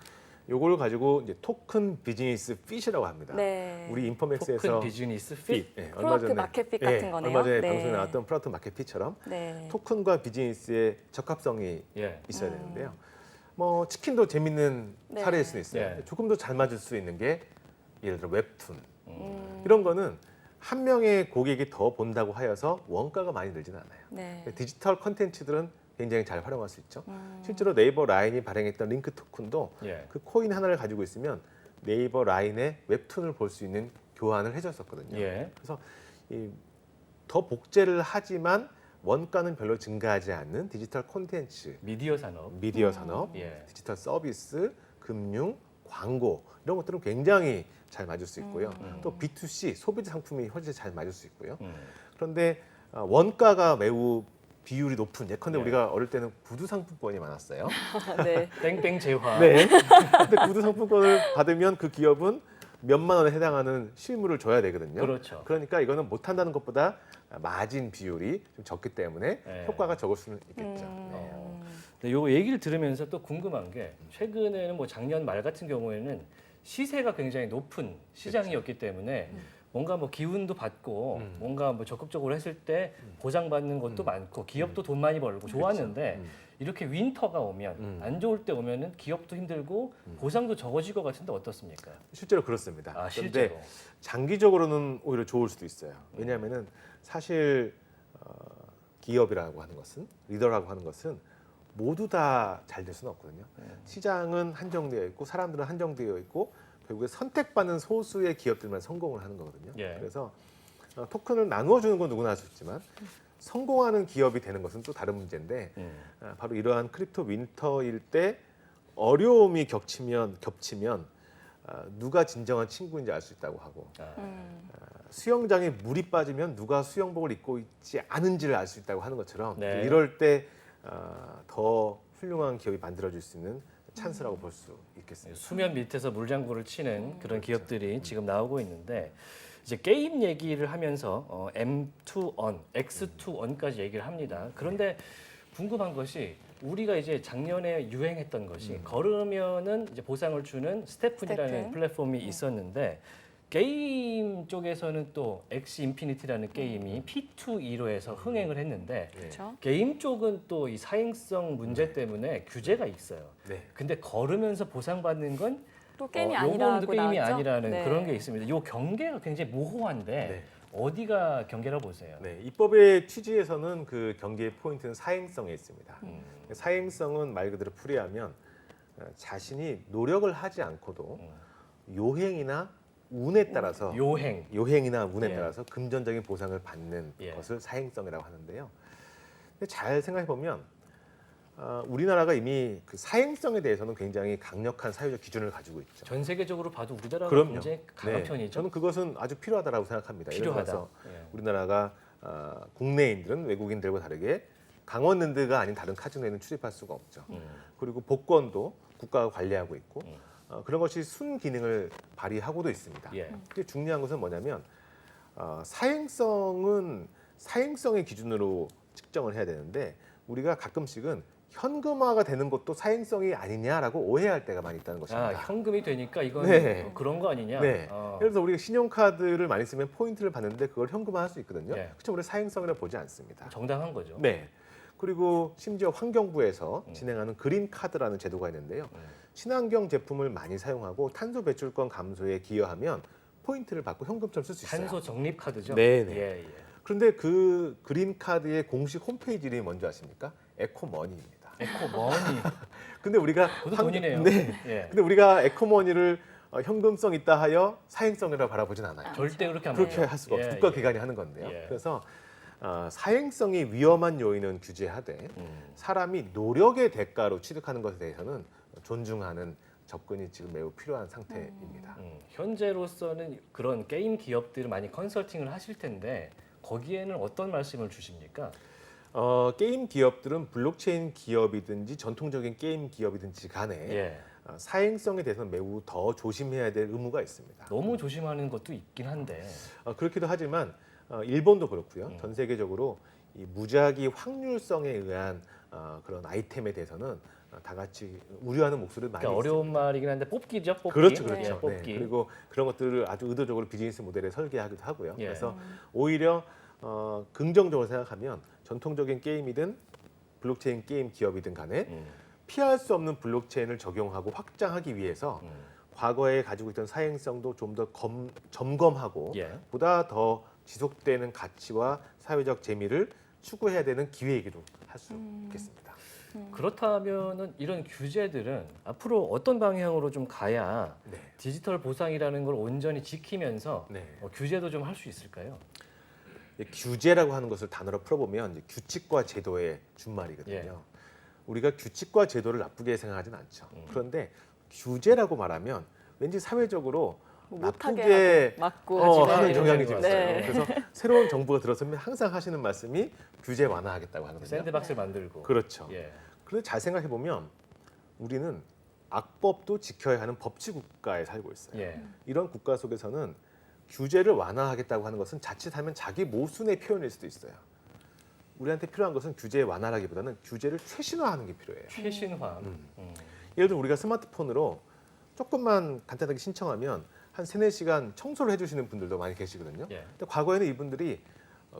요걸 가지고 이제 토큰 비즈니스 핏이라고 합니다. 네. 우리 인포맥스에서 토큰 비즈니스 핏. 네, 프로덕트 마켓 핏 같은 거네요. 얼마 전에 네. 방송에 나왔던 프로덕트 마켓 핏처럼 네. 토큰과 비즈니스의 적합성이 예. 있어야 되는데요. 뭐 치킨도 재밌는 네. 사례일 수는 있어요. 네. 조금 더 잘 맞을 수 있는 게 예를 들어 웹툰 이런 거는 한 명의 고객이 더 본다고 하여서 원가가 많이 들지는 않아요. 네. 디지털 컨텐츠들은 굉장히 잘 활용할 수 있죠. 실제로 네이버 라인이 발행했던 링크 토큰도 예. 그 코인 하나를 가지고 있으면 네이버 라인에 웹툰을 볼 수 있는 교환을 해줬었거든요. 예. 그래서 더 복제를 하지만 원가는 별로 증가하지 않는 디지털 콘텐츠, 미디어 산업. 미디어 산업, 예. 디지털 서비스, 금융, 광고 이런 것들은 굉장히 잘 맞을 수 있고요. 또 B2C 소비자 상품이 훨씬 잘 맞을 수 있고요. 그런데 원가가 매우 비율이 높은 예컨대 예. 우리가 어릴 때는 구두 상품권이 많았어요. 네. 땡땡 재화. 네. 근데 구두 상품권을 받으면 그 기업은 몇만 원에 해당하는 실물을 줘야 되거든요. 그렇죠. 그러니까 이거는 못한다는 것보다 마진 비율이 좀 적기 때문에 네. 효과가 적을 수는 있겠죠. 근데 요 얘기를 들으면서 또 궁금한 게 최근에는 뭐 작년 말 같은 경우에는 시세가 굉장히 높은 시장이었기 때문에 뭔가 뭐 기운도 받고 뭔가 뭐 적극적으로 했을 때 보상받는 것도 많고 기업도 돈 많이 벌고 좋았는데 이렇게 윈터가 오면 안 좋을 때 오면은 기업도 힘들고 보상도 적어질 것 같은데 어떻습니까? 실제로 그렇습니다. 아, 그런데 실제로. 장기적으로는 오히려 좋을 수도 있어요. 왜냐하면은 사실 기업이라고 하는 것은 리더라고 하는 것은 모두 다 잘 될 수는 없거든요. 시장은 한정되어 있고 사람들은 한정되어 있고 결국에 선택받는 소수의 기업들만 성공을 하는 거거든요. 예. 그래서 토큰을 나누어 주는 건 누구나 할 수 있지만 성공하는 기업이 되는 것은 또 다른 문제인데 바로 이러한 크립토 윈터일 때 어려움이 겹치면 누가 진정한 친구인지 알 수 있다고 하고 수영장에 물이 빠지면 누가 수영복을 입고 있지 않은지를 알 수 있다고 하는 것처럼 네. 이럴 때 더 훌륭한 기업이 만들어질 수 있는 찬스라고 볼 수 있겠습니다. 수면 밑에서 물장구를 치는 그런 기업들이 지금 나오고 있는데 이제 게임 얘기를 하면서 M2On, X2On까지 얘기를 합니다. 그런데 궁금한 것이 우리가 이제 작년에 유행했던 것이 걸으면은 이제 보상을 주는 스태픈이라는 스태픈. 플랫폼이 있었는데 게임 쪽에서는 또 엑시 인피니티라는 게임이 P2E로 해서 흥행을 했는데 그렇죠. 게임 쪽은 또 이 사행성 문제 때문에 규제가 있어요. 네. 근데 걸으면서 보상받는 건 또 게임이 요거는 아니라고 또 게임이 나왔죠? 아니라는 네. 그런 게 있습니다. 요 경계가 굉장히 모호한데 네. 어디가 경계라고 보세요? 네, 입법의 취지에서는 그 경계의 포인트는 사행성에 있습니다. 사행성은 말 그대로 풀이하면 자신이 노력을 하지 않고도 요행이나 운에 따라서 요행이나 운에 예. 따라서 금전적인 보상을 받는 예. 것을 사행성이라고 하는데요. 근데 잘 생각해 보면 우리나라가 이미 그 사행성에 대해서는 굉장히 강력한 사회적 기준을 가지고 있죠. 전 세계적으로 봐도 우리나라가 그럼요. 굉장히 강한 네, 편이죠. 저는 그것은 아주 필요하다고 생각합니다. 예를 필요하다. 들어서 예. 우리나라가 국내인들은 외국인들과 다르게 강원랜드가 아닌 다른 카지노에는 출입할 수가 없죠. 그리고 복권도 국가가 관리하고 있고 그런 것이 순 기능을 발휘하고도 있습니다. 예. 근데 중요한 것은 뭐냐면 사행성은 사행성의 기준으로 측정을 해야 되는데 우리가 가끔씩은 현금화가 되는 것도 사행성이 아니냐라고 오해할 때가 많이 있다는 아, 것입니다. 현금이 되니까 이건 네. 그런 거 아니냐? 네. 어. 예를 들어서 우리가 신용카드를 많이 쓰면 포인트를 받는데 그걸 현금화할 수 있거든요. 네. 그렇죠. 우리가 사행성이라 보지 않습니다. 정당한 거죠. 네. 그리고 심지어 환경부에서 진행하는 그린 카드라는 제도가 있는데요. 친환경 제품을 많이 사용하고 탄소 배출권 감소에 기여하면 포인트를 받고 현금처럼 쓸 수 있어요. 탄소 적립 카드죠. 네네. 예, 예. 그런데 그 그린 카드의 공식 홈페이지 이름이 뭔지 아십니까? 에코머니입니다. 에코머니. 근데 우리가 그것도 돈이네요. 네. 예. 근데 우리가 에코머니를 현금성 있다 하여 사행성이라고 바라보진 않아요. 절대 그렇게 하면 그렇게 돼요. 할 수가 없어요. 예, 국가기관이 하는 건데요. 예. 그래서 사행성이 위험한 요인은 규제하되 사람이 노력의 대가로 취득하는 것에 대해서는 존중하는 접근이 지금 매우 필요한 상태입니다. 현재로서는 그런 게임 기업들을 많이 컨설팅을 하실 텐데 거기에는 어떤 말씀을 주십니까? 게임 기업들은 블록체인 기업이든지 전통적인 게임 기업이든지 간에 예. 사행성에 대해서는 매우 더 조심해야 될 의무가 있습니다. 너무 조심하는 것도 있긴 한데. 그렇기도 하지만 일본도 그렇고요. 전 세계적으로 이 무작위 확률성에 의한 그런 아이템에 대해서는 다 같이 우려하는 목소리를 많이 그러니까 어려운 말이긴 한데 뽑기죠, 뽑기. 그렇죠, 예, 그렇죠. 네. 뽑기. 그리고 그런 것들을 아주 의도적으로 비즈니스 모델에 설계하기도 하고요. 예. 그래서 오히려 긍정적으로 생각하면 전통적인 게임이든 블록체인 게임 기업이든 간에 피할 수 없는 블록체인을 적용하고 확장하기 위해서 과거에 가지고 있던 사행성도 좀 더 점검하고 예. 보다 더 지속되는 가치와 사회적 재미를 추구해야 되는 기회이기도 할 수 있겠습니다. 그렇다면은 이런 규제들은 앞으로 어떤 방향으로 좀 가야 네. 디지털 보상이라는 걸 온전히 지키면서 네. 규제도 좀 할 수 있을까요? 규제라고 하는 것을 단어로 풀어보면 이제 규칙과 제도의 준말이거든요. 예. 우리가 규칙과 제도를 나쁘게 생각하지는 않죠. 그런데 규제라고 말하면 왠지 사회적으로 뭐 못하게 나쁘게 하고 막고 하는 네. 경향이 좀 있어요. 네. 그래서 새로운 정부가 들어서면 항상 하시는 말씀이 규제 완화하겠다고 하거든요. 샌드박스를 만들고. 그렇죠. 예. 그런데 잘 생각해 보면 우리는 악법도 지켜야 하는 법치 국가에 살고 있어요. 예. 이런 국가 속에서는 규제를 완화하겠다고 하는 것은 자칫하면 자기 모순의 표현일 수도 있어요. 우리한테 필요한 것은 규제 완화라기보다는 규제를 최신화하는 게 필요해요. 최신화. 예를 들어 우리가 스마트폰으로 조금만 간단하게 신청하면 한 3-4시간 청소를 해주시는 분들도 많이 계시거든요. 예. 근데 과거에는 이분들이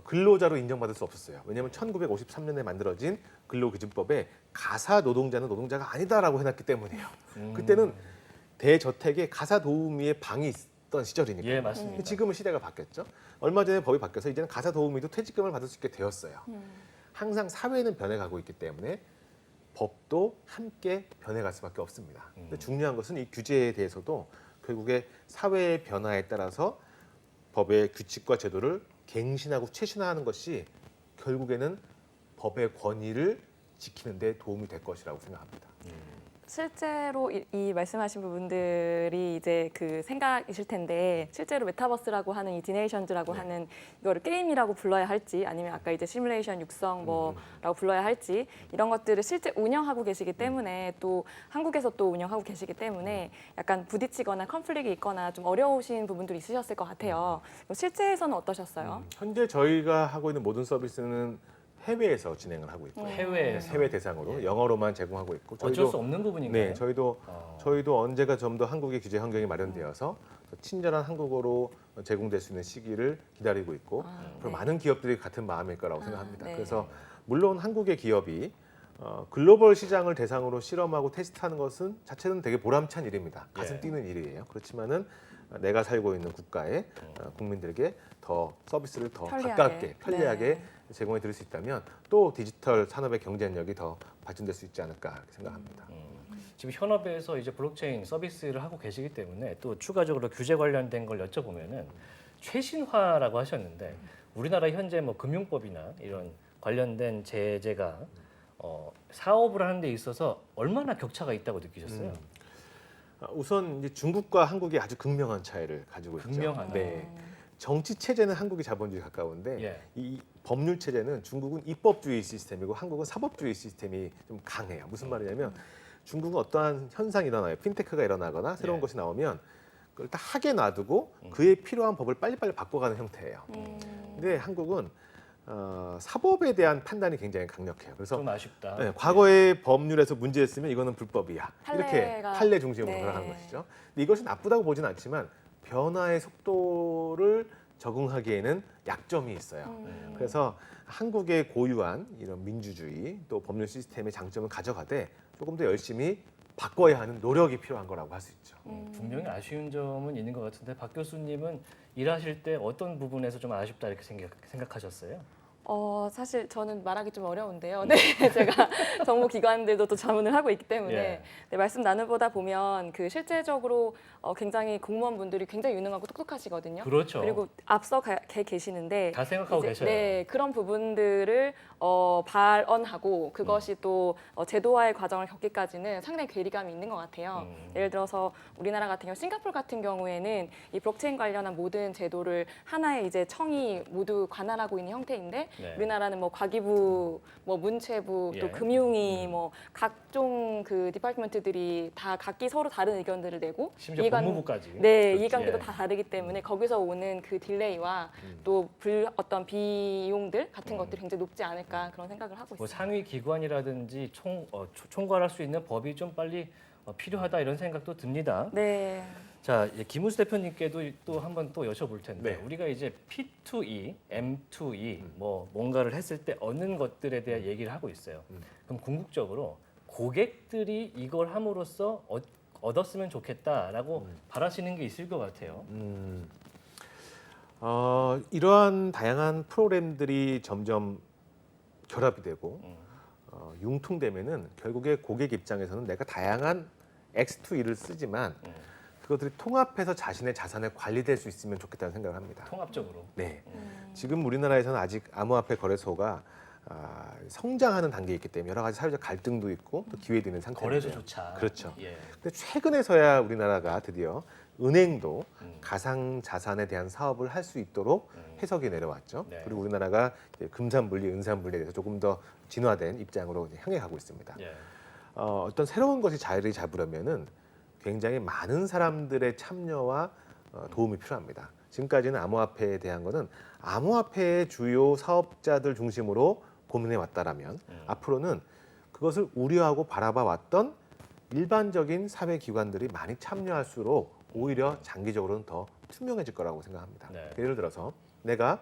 근로자로 인정받을 수 없었어요. 왜냐하면 1953년에 만들어진 근로기준법에 가사 노동자는 노동자가 아니다라고 해놨기 때문이에요. 그때는 대저택에 가사 도우미의 방이 있던 시절이니까. 예, 맞습니다. 지금은 시대가 바뀌었죠. 얼마 전에 법이 바뀌어서 이제는 가사 도우미도 퇴직금을 받을 수 있게 되었어요. 항상 사회는 변해가고 있기 때문에 법도 함께 변해갈 수밖에 없습니다. 근데 중요한 것은 이 규제에 대해서도 결국에 사회의 변화에 따라서 법의 규칙과 제도를 갱신하고 최신화하는 것이 결국에는 법의 권위를 지키는 데 도움이 될 것이라고 생각합니다. 실제로 이 말씀하신 부분들이 이제 그 생각이실 텐데 실제로 메타버스라고 하는 이 디네이션즈라고 하는 이거를 게임이라고 불러야 할지 아니면 아까 이제 시뮬레이션 육성 뭐라고 불러야 할지 이런 것들을 실제 운영하고 계시기 때문에 또 한국에서 또 운영하고 계시기 때문에 약간 부딪히거나 컨플릭이 있거나 좀 어려우신 부분들이 있으셨을 것 같아요. 실제에서는 어떠셨어요? 현재 저희가 하고 있는 모든 서비스는 해외에서 진행을 하고 있고요. 해외에서. 해외 대상으로 영어로만 제공하고 있고 어쩔 수 없는 부분인가요? 네, 저희도 언제가 좀 더 한국의 규제 환경이 마련되어서 더 친절한 한국어로 제공될 수 있는 시기를 기다리고 있고 그리고 많은 기업들이 같은 마음일 거라고 생각합니다. 네. 그래서 물론 한국의 기업이 글로벌 시장을 대상으로 실험하고 테스트하는 것은 자체는 되게 보람찬 일입니다. 가슴 예. 뛰는 일이에요. 그렇지만은 내가 살고 있는 국가의 국민들에게 더 서비스를 더 편리하게. 가깝게 편리하게 네. 제공해 드릴 수 있다면 또 디지털 산업의 경쟁력이 더 발전될 수 있지 않을까 이렇게 생각합니다. 지금 현업에서 이제 블록체인 서비스를 하고 계시기 때문에 또 추가적으로 규제 관련된 걸 여쭤보면은 최신화라고 하셨는데 우리나라 현재 뭐 금융법이나 이런 관련된 제재가 사업을 하는 데 있어서 얼마나 격차가 있다고 느끼셨어요? 우선 이제 중국과 한국이 아주 극명한 차이를 가지고 있죠. 극명하다. 네. 정치 체제는 한국이 자본주의 가까운데 예. 이 법률 체제는 중국은 입법주의 시스템이고 한국은 사법주의 시스템이 좀 강해요. 무슨 말이냐면 중국은 어떠한 현상이 일어나요. 핀테크가 일어나거나 새로운 예. 것이 나오면 그걸 딱 하게 놔두고 그에 필요한 법을 빨리빨리 바꿔가는 형태예요. 근데 한국은 사법에 대한 판단이 굉장히 강력해요. 그래서 좀 아쉽다. 네, 과거의 법률에서 문제였으면 이거는 불법이야. 이렇게 판례가- 판례 중심으로 네. 돌아가는 것이죠. 근데 이것이 나쁘다고 보지는 않지만 변화의 속도를 적응하기에는 약점이 있어요. 그래서 한국의 고유한 이런 민주주의 또 법률 시스템의 장점을 가져가되 조금 더 열심히 바꿔야 하는 노력이 필요한 거라고 할 수 있죠. 분명히 아쉬운 점은 있는 것 같은데 박 교수님은 일하실 때 어떤 부분에서 좀 아쉽다 이렇게 생각하셨어요? 사실 저는 말하기 좀 어려운데요. 네, 제가 정부기관들도 또 자문을 하고 있기 때문에 예. 네, 말씀 나누보다 보면 그 실제적으로 굉장히 공무원분들이 굉장히 유능하고 똑똑하시거든요. 그렇죠. 그리고 앞서 계시는데 다 생각하고 이제, 계셔요. 네, 그런 부분들을 발언하고 그것이 또 제도화의 과정을 겪기까지는 상당히 괴리감이 있는 것 같아요. 예를 들어서 우리나라 같은 경우, 싱가포르 같은 경우에는 이 블록체인 관련한 모든 제도를 하나의 이제 청이 모두 관할하고 있는 형태인데 네. 우리나라는 뭐 과기부, 뭐 문체부, 또 예. 금융위, 뭐 각종 그 디파트먼트들이 다 각기 서로 다른 의견들을 내고 심지어 법무부까지. 네, 그렇지. 이해관계도 예. 다 다르기 때문에 거기서 오는 그 딜레이와 또 어떤 비용들 같은 것들이 굉장히 높지 않을까 그런 생각을 하고 뭐 있습니다. 상위 기관이라든지 총괄할 수 있는 법이 좀 빨리 필요하다 이런 생각도 듭니다. 네. 자, 이제 김우수 대표님께도 또 한번 또 여쭤볼 텐데 네. 우리가 이제 P2E, M2E 뭐 뭔가를 했을 때 얻는 것들에 대한 얘기를 하고 있어요. 그럼 궁극적으로 고객들이 이걸 함으로써 얻었으면 좋겠다라고 바라시는 게 있을 것 같아요. 이러한 다양한 프로그램들이 점점 결합이 되고 융통되면은 결국에 고객 입장에서는 내가 다양한 X2E를 쓰지만 그것들이 통합해서 자신의 자산에 관리될 수 있으면 좋겠다는 생각을 합니다. 통합적으로. 네. 지금 우리나라에서는 아직 암호화폐 거래소가 성장하는 단계에 있기 때문에 여러 가지 사회적 갈등도 있고 또 기회도 있는 상태인데요. 거래소조차. 그렇죠. 예. 근데 최근에서야 우리나라가 드디어 은행도 가상 자산에 대한 사업을 할 수 있도록 해석이 내려왔죠. 네. 그리고 우리나라가 이제 금산분리, 은산분리에 대해서 조금 더 진화된 입장으로 이제 향해 가고 있습니다. 예. 어떤 새로운 것이 자리를 잡으려면은 굉장히 많은 사람들의 참여와 도움이 필요합니다. 지금까지는 암호화폐에 대한 거는 암호화폐의 주요 사업자들 중심으로 고민해 왔다라면 앞으로는 그것을 우려하고 바라봐 왔던 일반적인 사회 기관들이 많이 참여할수록 오히려 장기적으로는 더 투명해질 거라고 생각합니다. 네. 예를 들어서 내가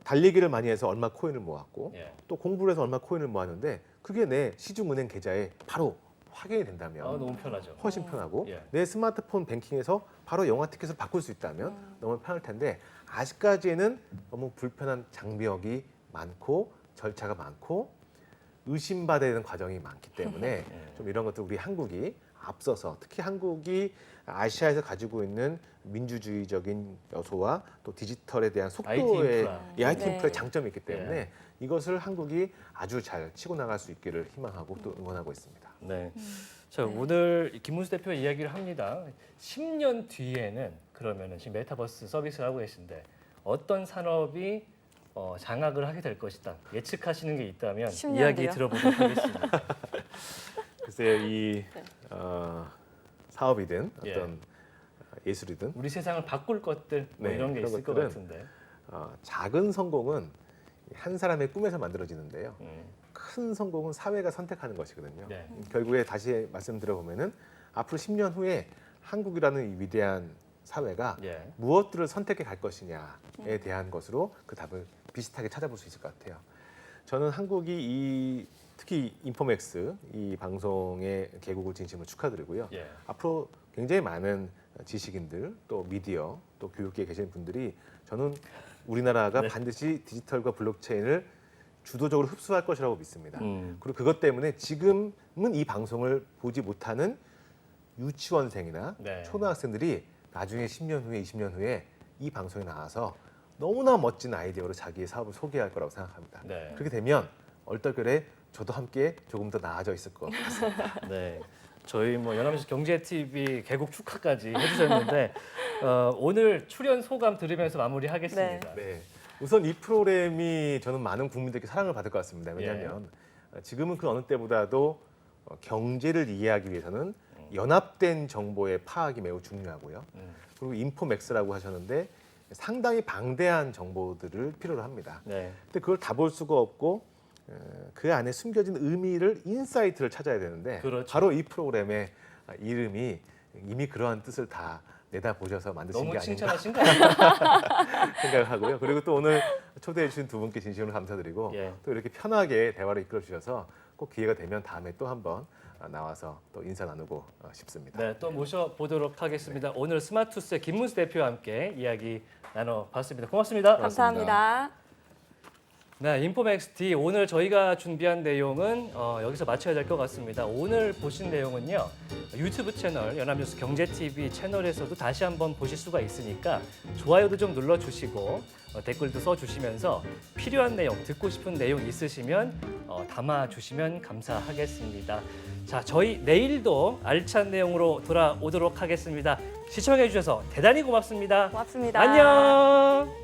달리기를 많이 해서 얼마 코인을 모았고 예. 또 공부를 해서 얼마 코인을 모았는데 그게 내 시중은행 계좌에 바로 확인이 된다면 너무 편하죠. 훨씬 편하고 예. 내 스마트폰 뱅킹에서 바로 영화 티켓을 바꿀 수 있다면 너무 편할 텐데 아직까지는 너무 불편한 장벽이 많고 절차가 많고 의심받아야 되는 과정이 많기 때문에 좀 이런 것들 우리 한국이 앞서서 특히 한국이 아시아에서 가지고 있는 민주주의적인 요소와 또 디지털에 대한 IT 속도의 인프라. IT 네. 인프라의 장점이 있기 때문에 이것을 한국이 아주 잘 치고 나갈 수 있기를 희망하고 또 응원하고 있습니다. 네. 자, 오늘 김문수 대표 이야기를 합니다. 10년 뒤에는 그러면은 지금 메타버스 서비스를 하고 계신데 어떤 산업이 장악을 하게 될 것이다. 예측하시는 게 있다면 10년 이야기 뒤요? 들어보도록 하겠습니다. 글쎄요, 이 사업이든 예. 어떤 예술이든 우리 세상을 바꿀 것들 뭐 네, 이런 게 그런 있을 것 것들은 같은데. 작은 성공은 한 사람의 꿈에서 만들어지는데요. 음. 큰 성공은 사회가 선택하는 것이거든요. 네. 결국에 다시 말씀드려 보면은 앞으로 10년 후에 한국이라는 이 위대한 사회가 예. 무엇들을 선택해 갈 것이냐에 대한 것으로 그 답을 비슷하게 찾아볼 수 있을 것 같아요. 저는 한국이 특히 인포맥스 이 방송의 개국을 진심으로 축하드리고요. 예. 앞으로 굉장히 많은 지식인들 또 미디어 또 교육계에 계시는 분들이 저는 우리나라가 네. 반드시 디지털과 블록체인을 주도적으로 흡수할 것이라고 믿습니다. 음. 그리고 그것 때문에 지금은 이 방송을 보지 못하는 유치원생이나 네. 초등학생들이 나중에 10년 후에 20년 후에 이 방송에 나와서 너무나 멋진 아이디어로 자기의 사업을 소개할 거라고 생각합니다. 네. 그렇게 되면 얼떨결에 저도 함께 조금 더 나아져 있을 것 같습니다. 네. 저희 뭐 연합뉴스 경제 TV 개국 축하까지 해주셨는데 오늘 출연 소감 들으면서 마무리하겠습니다. 네. 우선 이 프로그램이 저는 많은 국민들께 사랑을 받을 것 같습니다. 왜냐하면 지금은 그 어느 때보다도 경제를 이해하기 위해서는 연합된 정보의 파악이 매우 중요하고요. 그리고 인포맥스라고 하셨는데 상당히 방대한 정보들을 필요로 합니다. 네. 근데 그걸 다 볼 수가 없고 그 안에 숨겨진 의미를 인사이트를 찾아야 되는데 그렇죠. 바로 이 프로그램의 이름이 이미 그러한 뜻을 다 내다보셔서 만드신 너무 게 아닌가 칭찬하신 거 아니에요? 생각하고요. 그리고 또 오늘 초대해 주신 두 분께 진심으로 감사드리고 예. 또 이렇게 편하게 대화를 이끌어 주셔서 꼭 기회가 되면 다음에 또 한번 나와서 또 인사 나누고 싶습니다. 네, 또 모셔보도록 하겠습니다. 오늘 스마투스의 김문수 대표와 함께 이야기 나눠봤습니다. 고맙습니다. 감사합니다. 네, 인포맥스 D 오늘 저희가 준비한 내용은 여기서 마쳐야 될 것 같습니다. 오늘 보신 내용은요 유튜브 채널 연합뉴스 경제TV 채널에서도 다시 한번 보실 수가 있으니까 좋아요도 좀 눌러주시고 댓글도 써주시면서 필요한 내용, 듣고 싶은 내용 있으시면 담아주시면 감사하겠습니다. 자, 저희 내일도 알찬 내용으로 돌아오도록 하겠습니다. 시청해주셔서 대단히 고맙습니다. 고맙습니다. 안녕.